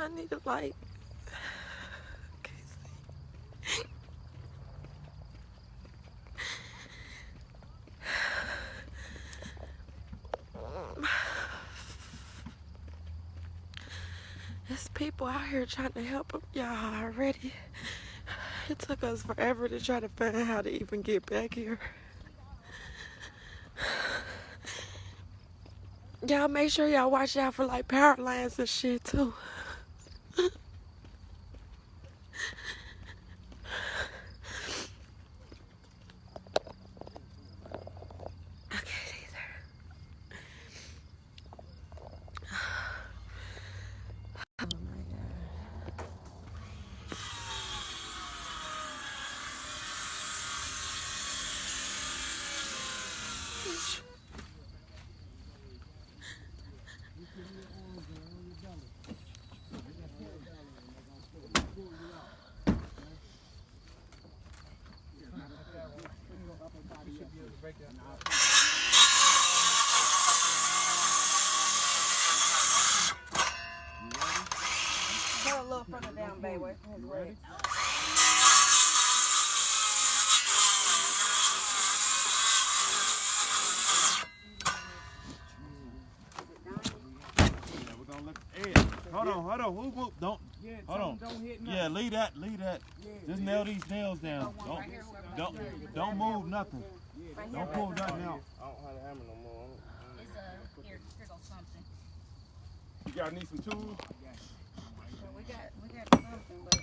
I need a light. Can't see. There's people out here trying to help y'all already. It took us forever to try to find how to even get back here. Y'all make sure y'all watch out for like power lines and shit too. Put a little further down, baby. Wait for his leg. Hold on. Whoop. Don't. Hold on. Yeah, leave that. Just nail these nails down. Don't move nothing. Don't pull nothing out. I don't have a hammer no more. It's here goes something. Y'all need some tools? We got something, but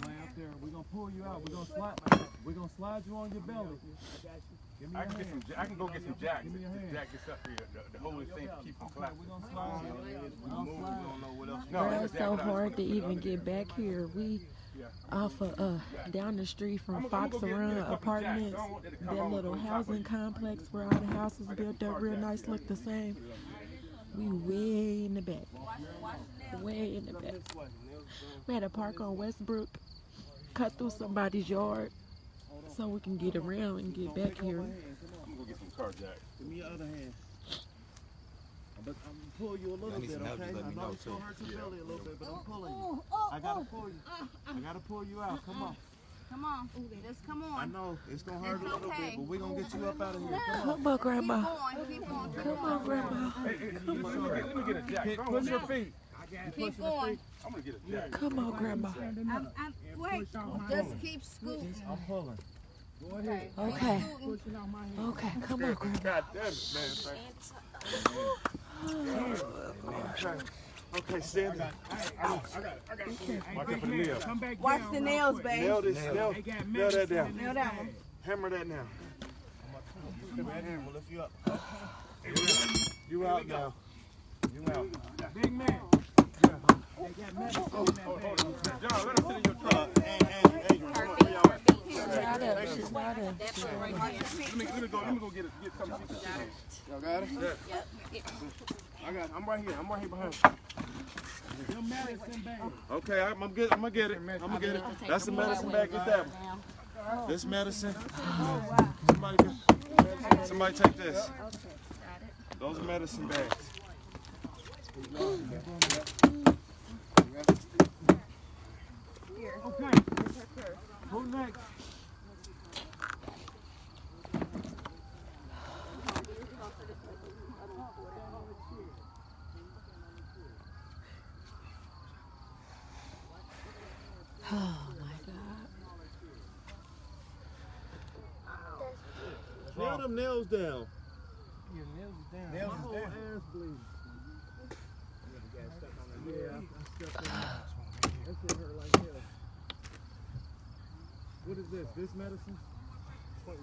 Lay out there. We're gonna pull you out. We're gonna slide you on your belly. Give me I can go get some jacks. Give me your hand. The jack gets up here. The whole thing keep from collapsing. We're gonna slide you. We don't know what else. Bro, it's so hard to even get back here. We off of down the street from Fox Run Apartments, that little housing complex where all the houses built up real nice, look the same. We way in the back. Way in the back. We had to park on Westbrook, cut through somebody's yard so we can get around and get back here. I'm gonna go get some car jacks. Give me your other hand. I'm gonna pull you a little bit, okay? I know it's gonna hurt your belly a little bit, but I'm pulling you. I gotta pull you. I gotta pull you out. Come on. come on. Just come I on. know it's gonna hurt a little okay. bit, but we're gonna get you up out of here. Come on, Grandma. Keep going. Come on, Grandma. Let me get a jack. Push your feet. Keep going. I'm gonna get a jack. Come on, Grandma. Wait. Just keep scooting. I'm pulling. Go ahead. Okay. Okay, come on, Grandma. God damn it, man. Okay, stand there. I got it. Watch out for the nails. Watch the nails, babe. Nail this. Nail that down. Nail that one. Hammer that now. We'll lift you up. You out now. You out. Big man. John, let us sit in your truck. She's not in. Let me go get something. Y'all got it? Yeah. I'm right here behind you. Okay, I'm gonna get it. That's the medicine bag. Get that one. This medicine. Somebody take this. Those are medicine bags. Okay. Who next? Oh my God. Nail them nails down. Your nails is down. Nails is down. Ass bleeding. Yeah, I stepped on that. That shit hurt like hell. What is this? This medicine?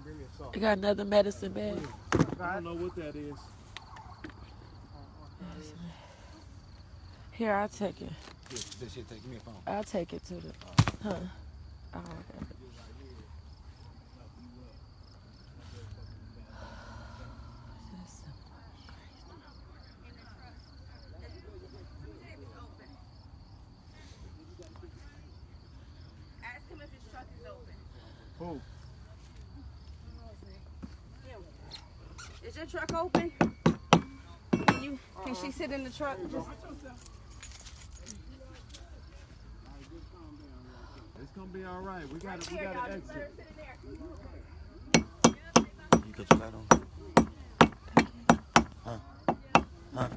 Bring me a salt. You got another medicine bag? I don't know what that is. Here, I'll take it. This shit take me a phone. I'll take it to the. Huh? Oh, okay. Ask him if his truck is open. Who? Is your truck open? Can she sit in the truck? It's gonna be all right. We gotta exit. You got your light on? Huh? Huh?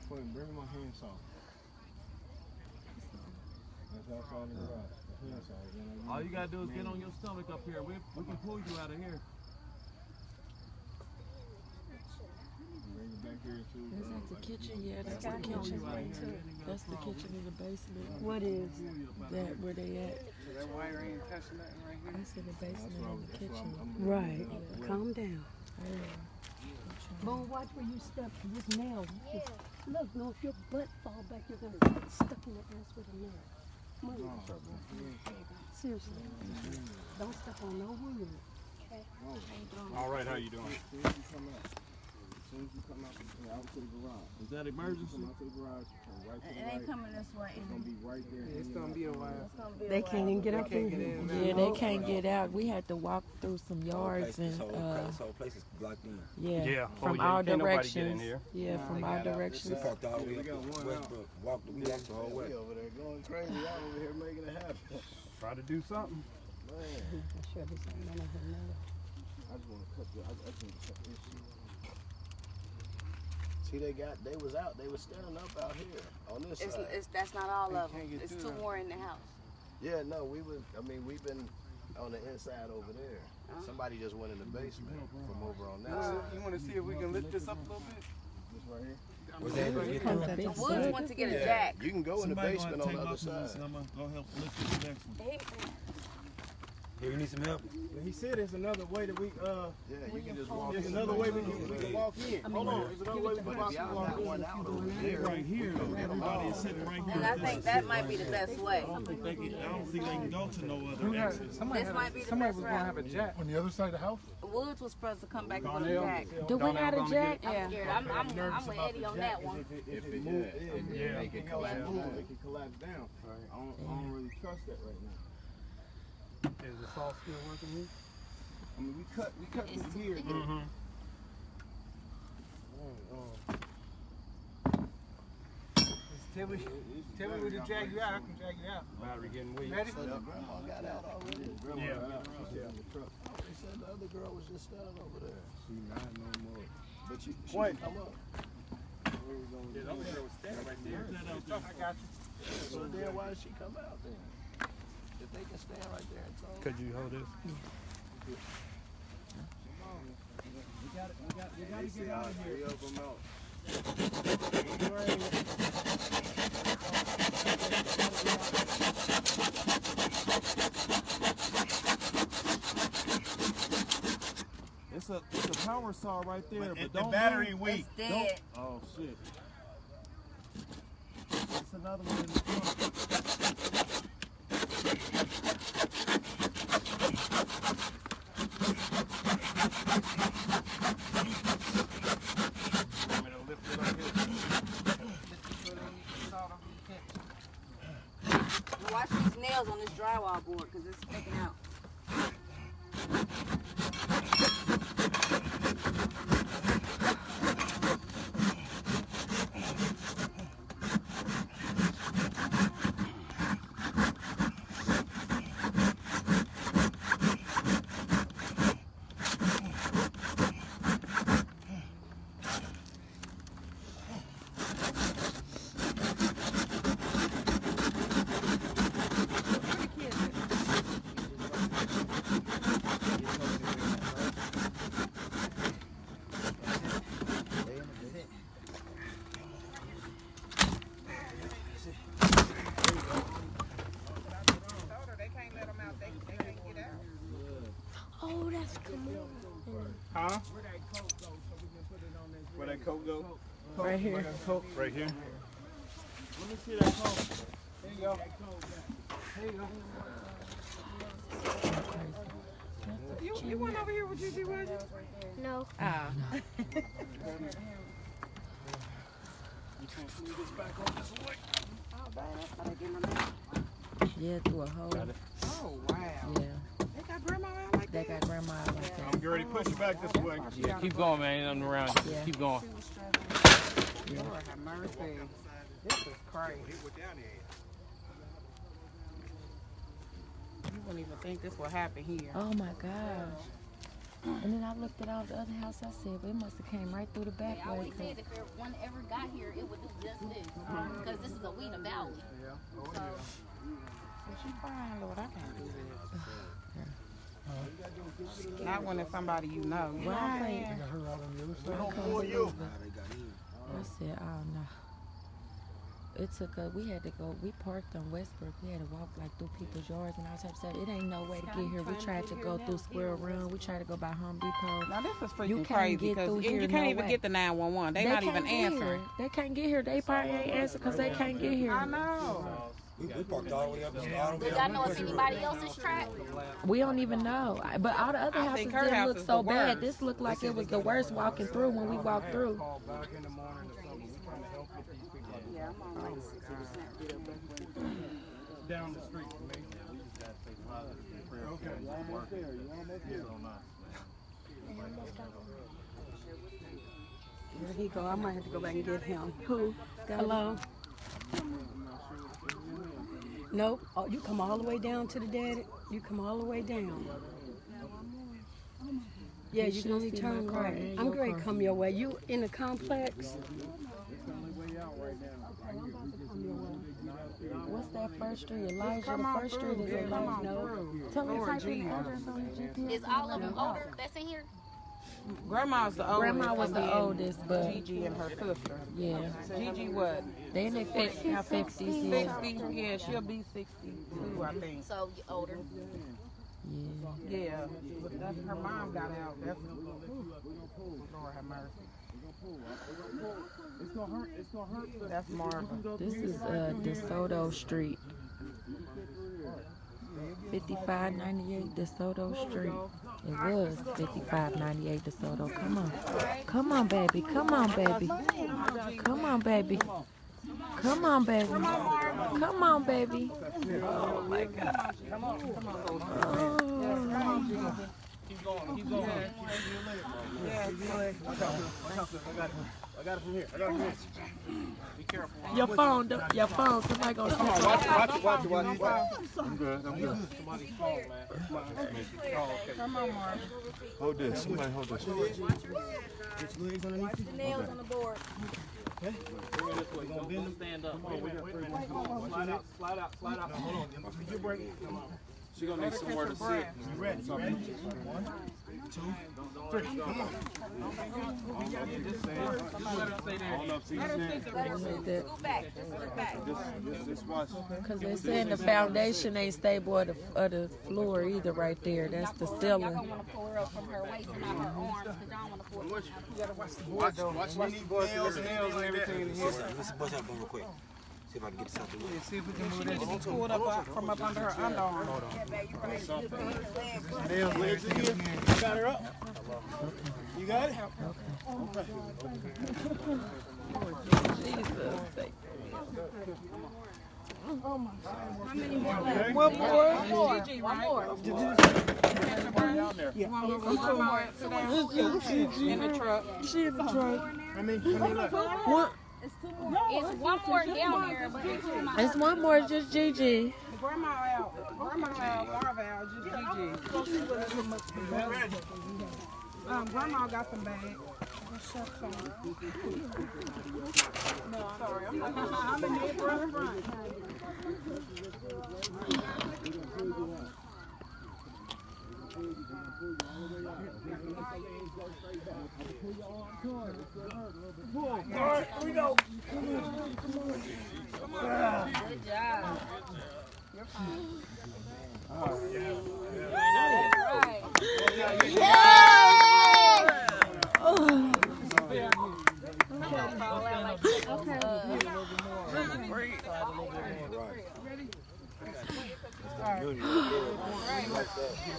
Bring me my handsaw. That's outside in the garage. The handsaw. All you gotta do is get on your stomach up here. We can pull you out of here. Bring it back here to. Is that the kitchen? Yeah, that's the kitchen. That's the kitchen in the basement. What is? That where they at? So that wire ain't touching nothing right here? That's in the basement in the kitchen. Right. Calm down. Yeah. Boom, watch where you step. This nail. Look, no, if your butt fall back, you're gonna get stuck in the ass with a nail. Come on. Seriously. Don't step on no wood. Okay? All right, how you doing? As soon as you come out, out to the garage. Is that emergency? Come out to the garage, turn right to the It right. ain't coming this way. It's gonna be right there. It's gonna be a while. They can't even get up Can't there. get in. Yeah, they can't get out. We had to walk through some yards and This whole place is blocked in. yeah, Yeah. from Oh, yeah. all Can't nobody get in directions. here. Yeah, from all We directions. parked all the way up to Westbrook. We walked the whole way. over there going crazy. Y'all over here making it happen. Try to do something. Man, Sure, this ain't none of her nail. I just want to cut the. I just want to cut this shit. See, they was out. They was standing up out here on this side. That's not all of can't them. get It's through two that. more in the house. Yeah, no, we've been on the inside over there. Somebody just went in the basement from over on that side. You want to see if we can lift this up a little bit? This right here. Was that able to get through? Big The Woods set. want to get a jack. You can go in the Somebody basement gonna on the take my other side. position. I'm gonna go help lift the next one. Here, you need some help? He said there's another way that we Yeah, you can just walk. there's another way we can walk in. Hold on, there's another way we can But if y'all got one out over there, Right here, though. Everybody is sitting right here. And I think that might be the best way. I don't think they can go to no other exit. Somebody, This might be the somebody best was gonna route. have a jack. on the other side of the house. Woods was supposed to come back with a jack. Do we got a jack? I'm scared. I'm with Eddie on that one. If it moves, it can collapse down. It can collapse down. I don't really trust that right now. Is the saw still working here? I mean, we cut from here. Mm-hmm. Tell me we to drag you out. I can drag you out. Battery getting weak. Ready? so your grandma got out already. Yeah. They said the other girl was just standing over there. She not no more. But she Wait. come up. Yeah, the other girl was standing right there. I got you. So then why did she come out then? If they can stand right there and talk. Could you hold this? We gotta get out of here. Three of them out. It's a power saw right there, but The don't battery move. weak. It's dead. Oh shit. It's another one in the front. Want me to lift it up here? Watch these nails on this drywall board because it's sticking out. Oh, that's cool. Huh? Where that coat go? Right here. Right here. Let me see that phone. There you go. There you go. You went over here with Gigi, was you? No. Ah. Yeah, through a hole. Oh, wow. Yeah. They got grandma out like They got grandma out like that. I'm getting ready to push you back this way. Yeah, keep going, man. Ain't nothing around you. Yeah. Keep going. Lord have mercy. This is crazy. You wouldn't even think this would happen here. Oh my gosh. And then I looked at all the other house. I said, well, it must have came right through the back They way. always said if one ever got here, it would do just this. Because this is a Weena Valley. So, Is she crying, Lord? I can't do this. Not when it's somebody you know. You know what I'm saying? I said, oh no. It took us, we had to go, we parked on Westbrook. We had to walk like through people's yards and all types of stuff. It ain't no way to get here. We tried to go through Square Run. We tried to go by Home Depot. Now this is You freaking can't crazy get because through you here, can't no even way. get the 911. They not can't even get here. answering. They can't get here. They probably ain't answering because they can't get here. I know. We parked all the way up. All the way do y'all know if anybody else's track? We don't even know. But all the other I houses think her didn't house look is so the bad. worst. This looked like it was the worst walking through when we walked through. Yeah, I'm on like 60% Down the street from me. We just gotta stay positive. Prayer There he go. I might have to go back and get him. Who? Hello? Nope. Oh, you come all the way down to the daddy. You come all the way down. Yeah, you can only turn right. I'm going to come your way. You in the complex? What's that first street? Elijah. The first street is Elijah. No. Tell me type in the address on the GPS. Is all of them older that's in here? Grandma's the oldest. Grandma was the oldest, but Gigi and her sister. yeah. Gigi what? They in their 50s, yeah. 60? Yeah, she'll be 62, I think. So older. Yeah. Yeah, but that's her mom got out. That's Lord have mercy. It's gonna hurt. It's gonna hurt. That's Marvin. This is DeSoto Street. 5598 DeSoto Street. It was 5598 DeSoto. Come on. Come on, baby. Come on, baby. Come on, baby. Come on, baby. Come on, baby. Oh, my God. Come on. Keep going. Keep going. Yeah, good. I got it from here. I got it from here. Be careful. Your phone. Somebody gonna Come on, watch it. I'm good. Somebody's phone, man. Come on, Marvin. Hold this. Somebody hold this. Nails on the board. We're gonna bend them, stand up. Come on, wait a minute. Slide out. Hold on. Get your break. Come on. She's gonna need somewhere to sit. You ready? 1, 2, 3. Come on. Just watch. Because they're saying the foundation ain't stable of the floor either right there. That's the Y'all ceiling. gonna want to pull her up from her waist and not her arms because y'all want to pull her up. You gotta watch the board though. Watch the nails and everything in here. Let's bust out real quick. See if I can get this out the way. See if we can move She need to this. be pulled up from up under her underarm. Nails, legs in here. You got her up. You got it? One more. Gigi, right? One more. Sit down. In the truck. She in the truck. How many left? One, It's one more down there, but it's on my it's one more, just Gigi. Grandma out. Marvin out. Just Gigi. Grandma got some bags. No, sorry. I'm in the front. Here we go. good job. You're fine.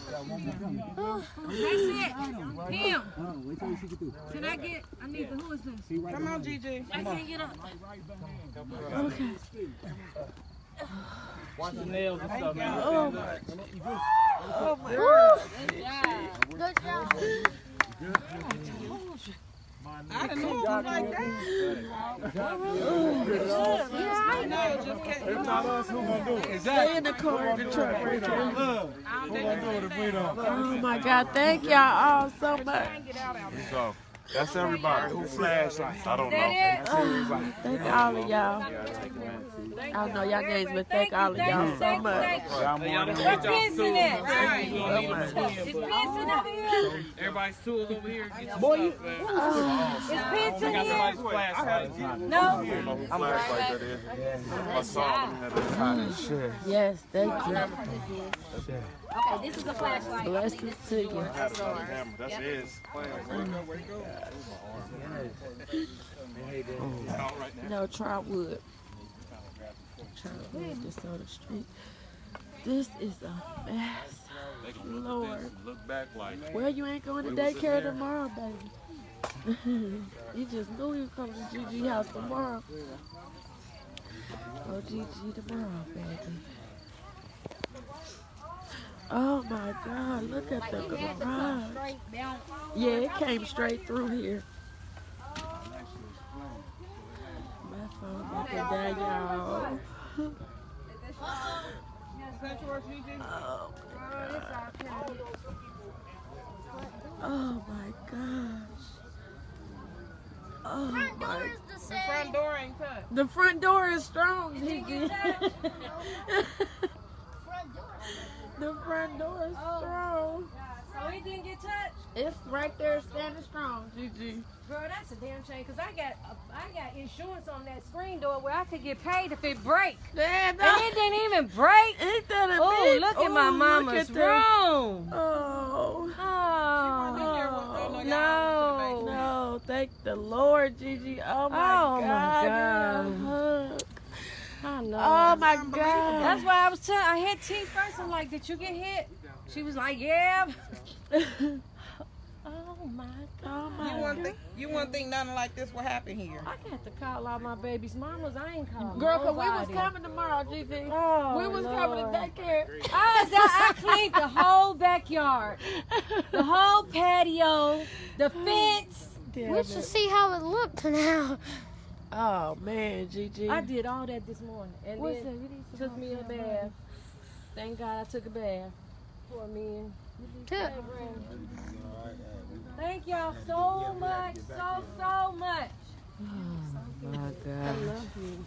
That's it. Him. Can I get? I need the who is this? Come on, Gigi. I can't get up. Okay. Watch the nails and stuff. Oh, Good job. Good. I didn't know it was like that. Yeah, I know. If not us, who gonna do it? Stay in the car in the truck. Who gonna do it if we don't? Oh my God, thank y'all all so much. So, that's everybody. Who flashlights? I don't know. That Thank all of y'all. I don't know y'all names, but thank all of y'all so much. Y'all more than What's Pinson at? Right. Is Pinson over here? Everybody's tools over here. Get your Boy, stuff, you. man. Is Pinson Got here? somebody's flashlight. No. I don't know who flashlight that is. I saw them had that shit. Yes, thank you. Okay, this is a flashlight. Blessings to you. That's his. No, try wood. Try wood just on the street. This is a mess. Lord. Look back like. Well, you ain't going to daycare tomorrow, baby. You just knew you were coming to Gigi house tomorrow. Go Gigi tomorrow, baby. Oh my God, look at the garage. Yeah, it came straight through here. My phone looking down, y'all. Oh my gosh. Oh my. The front door ain't cut. The front door is strong, Gigi. The front door is strong. Oh, it didn't get touched? It's right there standing strong, Gigi. Girl, that's a damn shame, because I got insurance on that screen door where I could get paid if it breaks. Yeah, And it didn't even break. Ain't that a Oh, bitch? look at my Oh, mama's look at the- room. Oh. Oh, no. No, thank the Lord, Gigi. Oh my Oh, God. my Girl, hug. I know. Oh my God. That's why I was telling. I hit T first. I'm like, did you get hit? She was like, yeah. Oh my God. You wouldn't think nothing like this would happen here. I got to call all my baby's mamas. I ain't calling Girl, cause we was nobody. coming tomorrow, Gigi. Oh, We was coming to Lord. daycare. I cleaned the whole backyard, the whole patio, the fence. We should see how it looked now. Oh man, Gigi. I did all that this morning, and What's then that? We need some took more me a cameras. bath. Thank God I took a bath. Poor me. Thank y'all so much, so much. Oh my God. love you.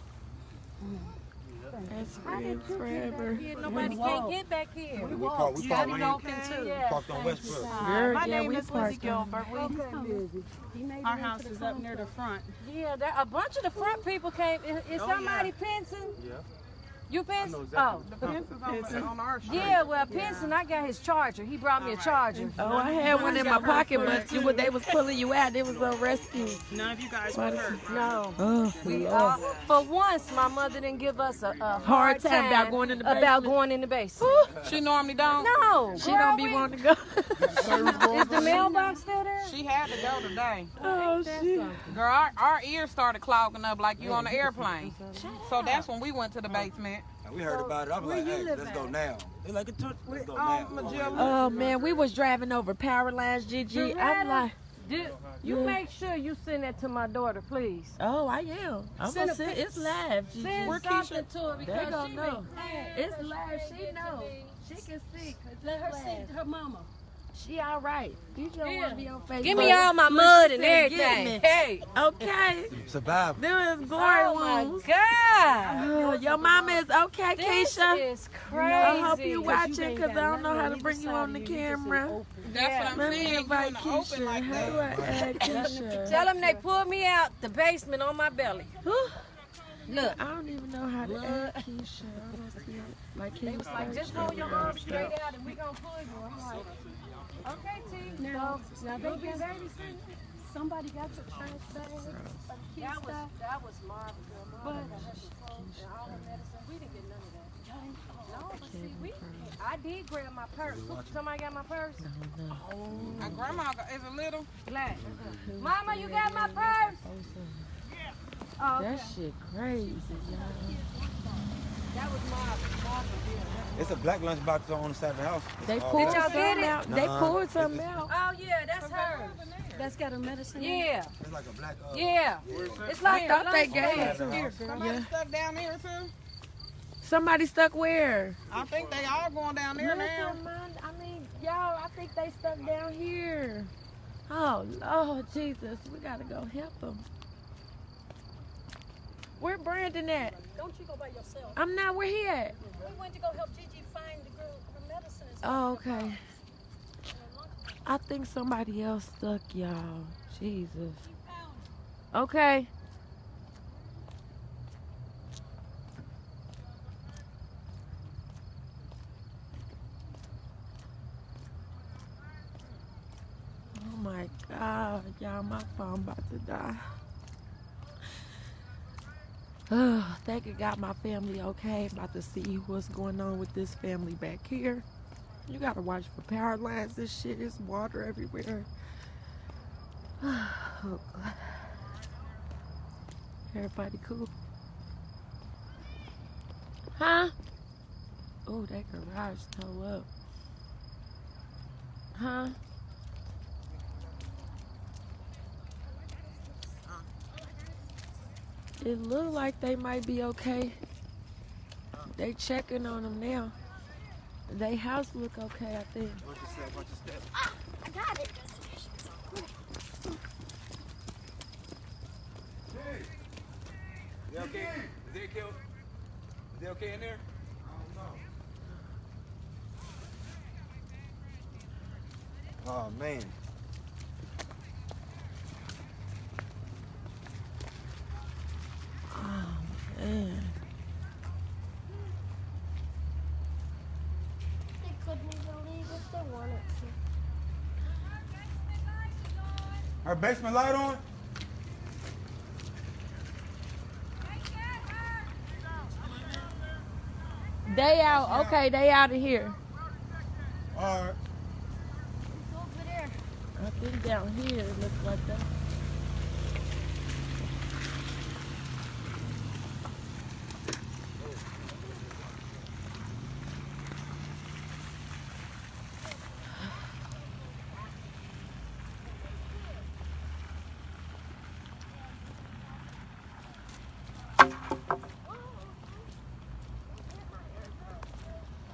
That's friends forever. Nobody can't get back here. We parked on Westbrook. Girl, My yeah, name we is Lizzie parked on. Gilbert. Our house is up near the front. Yeah, a bunch of the front people came. Is somebody Pinson? Yeah. You Pinson? Oh. The fence is on our street. Yeah, well, Pinson, I got his charger. He brought me a charger. Oh, I had one in my pocket, but they was pulling you out. They was on rescue. None of you guys were hurt. No. Oh, We Lord. for once, my mother didn't give us a Hard time about going in the basement. About going in the basement. She normally don't. No, She don't be wanting to go. Is the mailbox still there? She had to go today. Oh, shit. Girl, our ears started clogging up like you on the airplane. So that's when we went to the basement. We heard about it. I was like, hey, let's go now. They like, let's go now. Oh, man, we was driving over power lines, Gigi. I'm like, You make sure you send that to my daughter, please. oh, I am. I'm Send gonna a send pic- it's live, Gigi. Send Where something Keisha? to her They because gonna she know. been- It's live. She know. She can see. Let her send her mama. She all right. You just want to be on Facebook. Give me all my mud and said, "Get everything. me." Hey. Okay. Survive. Them is glory Oh my wounds. God. Oh, your mama is okay, This Keisha. is crazy. I hope you watching because I don't know how to bring you on the camera. That's what I'm Let me saying. You invite in the open Keisha. like How do that. I add Keisha? Tell them they pulled me out the basement on my belly. Look. I don't even know how to add Keisha. I don't see it. Like, They was like, just hold your arms straight out and we gonna pull you. I'm like, okay, T. Now So, they they been been babysitting. Somebody got your trash bag. that was Marvin, girl. Marvin got her clothes and all her medicine. We didn't get none of that. No, but see, I did grab my purse. Somebody got my purse? My grandma is a little. Glad. Mama, you got my purse? Oh, okay. That shit crazy, y'all. That was Marvin. It's a black lunchbox on the side of the house. They Oh, pulled Did y'all get something it? out. They Nah, pulled it's something just- out. Oh, yeah, that's her. that's got a medicine? Yeah. It's like a black. Yeah. It's like I thought they lunch gave break. it to her. Somebody stuck down there too? Somebody stuck where? I think they all going down there now. Listen, man, I mean, y'all, I think they stuck down here. Oh, Lord Jesus, we gotta go help them. Where Brandon at? Don't you go by yourself. I'm not where he at. We went to go help Gigi find the girl her medicine. Oh, okay. I think somebody else stuck, y'all. Jesus. Okay. Oh my God, y'all, my phone about to die. Thank God got my family okay. About to see what's going on with this family back here. You gotta watch for power lines. This shit is water everywhere. Oh God. Everybody cool? Huh? Oh, that garage toe up. Huh? It look like they might be okay. They checking on them now. They house look okay, I think. Watch your step, watch your step. Ah, I got it. They okay? Is they killed? Is they okay in there? Oh man. Oh man. They couldn't even leave if they wanted to. Our basement light on? They out. Okay, they out of here. All right. It's over there. I think down here it looks like that.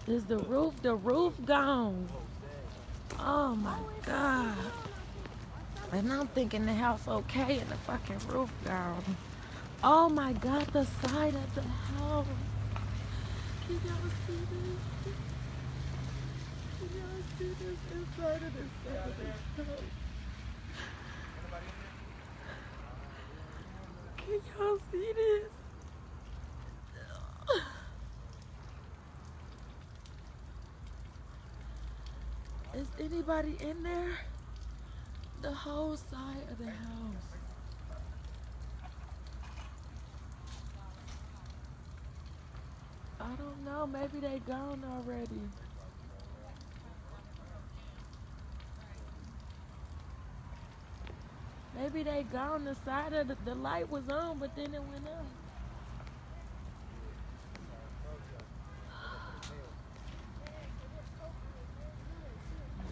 Is the roof gone? Oh my God. And I'm thinking the house okay and the fucking roof gone. Oh my God, the side of the house. Can y'all see this? Can y'all see this inside of this side of this house? Can y'all see this? Is anybody in there? The whole side of the house. I don't know. Maybe they gone already. Maybe they gone. The side of the light was on, but then it went out.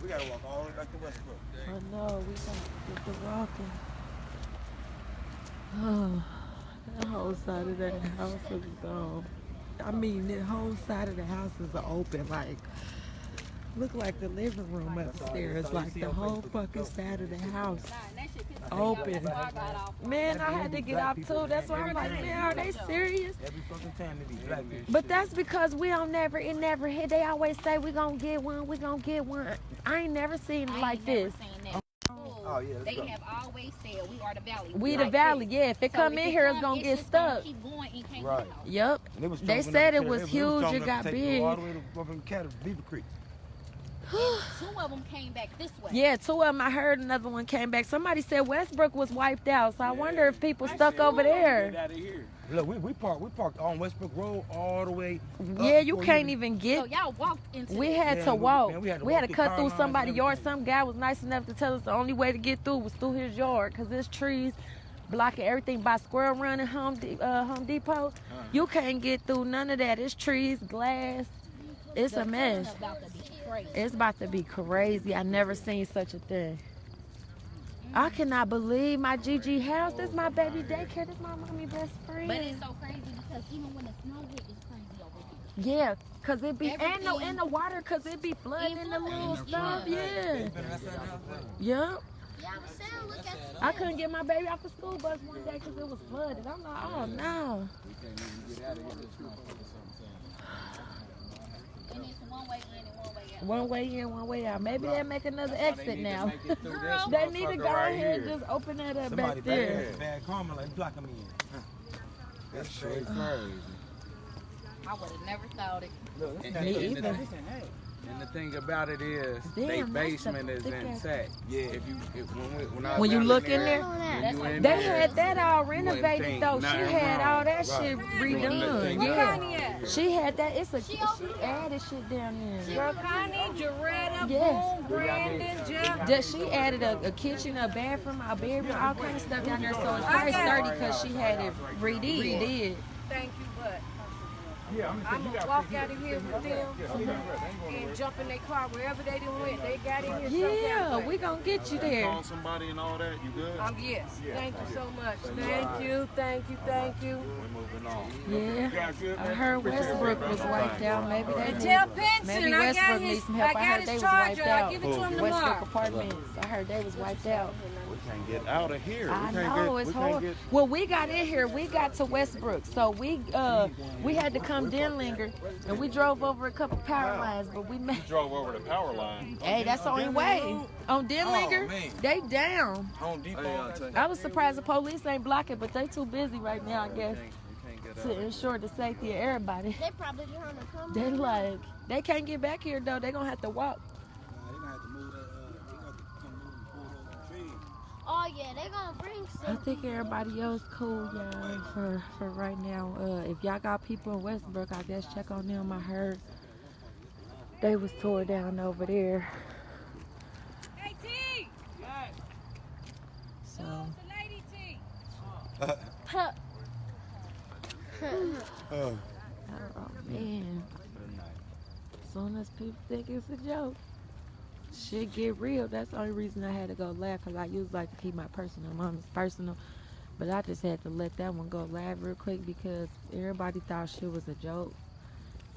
We gotta walk all the way back to Westbrook. I know, we got to get the walking. Oh, that whole side of that house is gone. I mean, the whole side of the house is open, like, look like the living room upstairs, like the whole fucking side of the house open. Man, I had to get out too. That's why I'm like, man, are they serious? Every fucking time it be black people. But that's because we don't never, it never hit. They always say we gonna get one, we gonna get one. I ain't never seen it like this. Oh yeah, let's They go. have always said we are the valley. We the valley, yeah. If it So come if in it here, come, it's gonna get just gonna stuck. keep going and can't Right. get out. Yep. And it was They strong said enough it to- was strong huge, it enough got to take big. All the way to up in Beaver Creek. Two of them came back this way. Yeah, two of them. I heard another one came back. Somebody said Westbrook was wiped out, so I wonder if people stuck over there. Get out of here. Look, we parked on Westbrook Road all the way. Yeah, you before can't even So get. y'all walked into We this. had Yeah, to we- walk. man, we had to We walk had to through cut car through lines and somebody's yard. everything. Some guy was nice enough to tell us the only way to get through was through his yard, cause there's trees blocking everything by Square Run and Home Depot. You can't get through none of that. It's trees, glass. It's a mess. About to be crazy. It's about to be crazy. I never seen such a thing. I cannot believe my Gigi house. This my baby daycare. This my mommy best friend. But it's so crazy because even when the snow hit, it's crazy over here. Yeah, cause it be Everything- in the water, cause it be flooding in the little stuff. Yeah. Yep. Yeah, I was saying, look at I couldn't get my baby off the school bus one day cause it was flooded. I'm like, oh no. And it's one way in and one way out. One way in, one way out. Maybe they'll make another exit now. Girl, They need to go ahead and just open that up back there. Bad karma, like block them in. That's straight crazy. I would have never thought it. Me either. And the thing about it is, Damn, their that's basement the is thickest. intact. Yeah. When you look in there, when you they in there, had that all you wouldn't renovated think though. She nothing had wrong. all that Right. shit You wouldn't redone. think Yeah. nothing. She had that. She added shit down there. Girl, Connie, Jaretta, Yes. Boom, Brandon, Jeff. That she added a kitchen, a bathroom, a bedroom, all kind of stuff down there. So it's probably sturdy because she had it redid. Thank you, but I'm gonna walk out of here with them and jump in their car wherever they done went. They got in here. Yeah, we gonna get you there. Call somebody and all that. You good? Yes. Thank you so much. Thank you, thank you, thank you. We're moving on. Yeah, I heard Westbrook was wiped out. Maybe they And need, tell maybe Pinson I got Westbrook his, needs some I help. I got heard his they was charger. wiped I'll out. give it to him Westbrook tomorrow. Apartments. I heard they was wiped out. We can't get out of here. I we can't know get, it's we can't hard. get. Well, we got in here. We got to Westbrook, so we had to come Denlinger, and we drove over a couple power lines, but we made. Drove over the power line. Hey, that's the only way. On Denlinger, Oh, man. they down. Home Depot. I was surprised the police ain't blocking, but they too busy right now, I guess, We can't get to ensure the safety of everybody. They probably trying to come. They like, they can't get back here though. They gonna have to walk. They're gonna have to move that. They gonna have to come move and pull those trees. Oh yeah, they gonna bring I some. think everybody else cool, y'all, for right now. If y'all got people in Westbrook, I guess check on them. I heard they was tore down over there. Hey, T! So, The lady T! oh man. As soon as people think it's a joke, shit get real. That's the only reason I had to go live, because I usually like to keep my personal moments personal. But I just had to let that one go live real quick because everybody thought shit was a joke.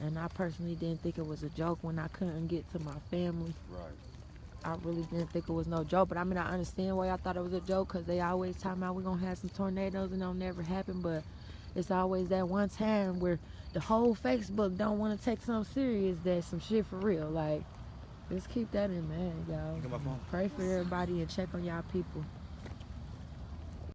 And I personally didn't think it was a joke when I couldn't get to my family. Right. I really didn't think it was no joke. But I mean, I understand why I thought it was a joke, because they always talk about we're going to have some tornadoes and it'll never happen. But it's always that one time where the whole Facebook don't want to take something serious, that's some shit for real. Like, just keep that in mind, y'all. Pray for everybody and check on y'all people.